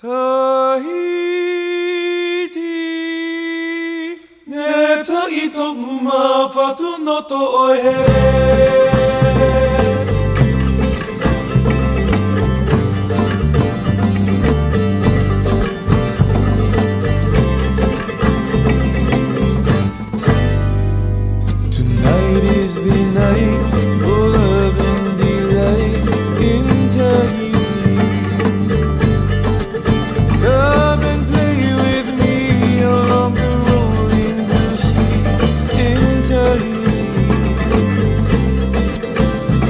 Tahiti, ne taito uma fatu no to oe. Tonight is the night for love and delight in Tahiti. Come and play with me along the rolling blue sea in Tahiti.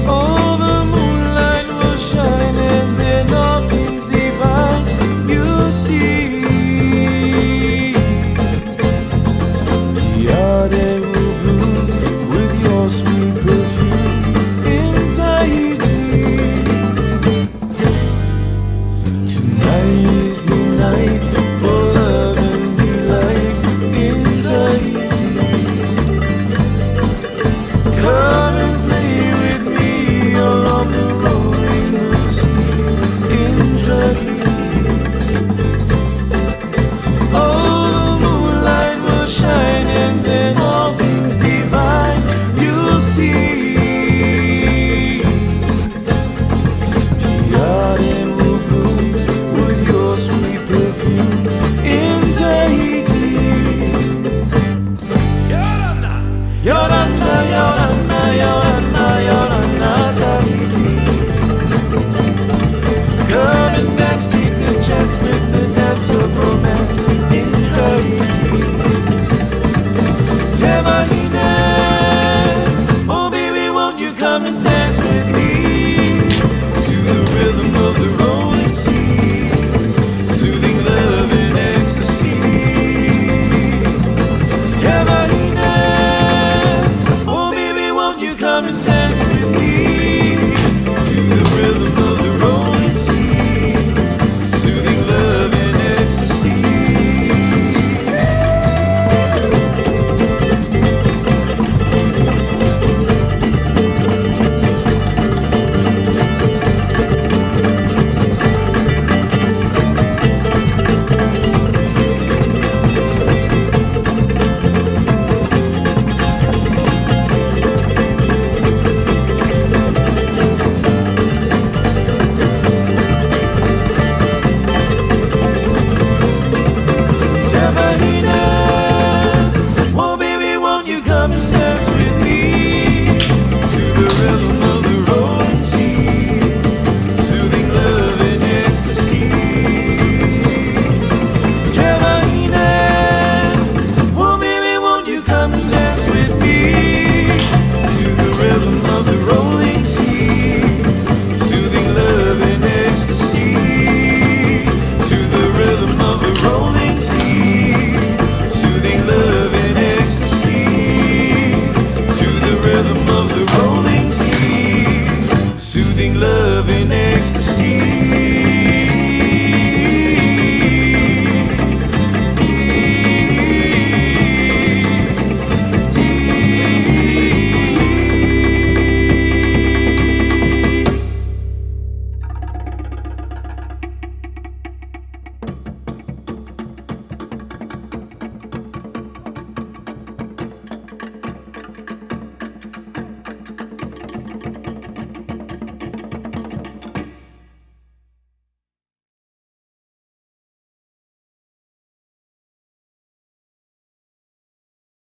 Oh, the moonlight will shine and then all things divine you'll see. Tiare will bloom with your sweet perfume in Tahiti. Tonight is the night for love and delight in Tahiti. Come and play with me along the rolling blue sea in Tahiti. Oh, the moonlight will shine and then all things divine you'll see. Tiare will bloom with your sweet perfume in Tahiti. Yorana, Yorana, Yorana, Yorana, Yorana, Tahiti. Come and dance, take the chance with the dance of romance in Tahiti. Te Mahine, oh baby, won't you come and dance with me to the rhythm of the rolling sea, soothing love and ecstasy. Te Mahine, oh baby, won't you come and dance with me to the rhythm of the rolling sea, soothing love and ecstasy. Te Mahine, oh baby, won't you come and dance with me to the rhythm of the rolling sea, soothing love and ecstasy. Te Mahine, oh baby, won't you come and dance with me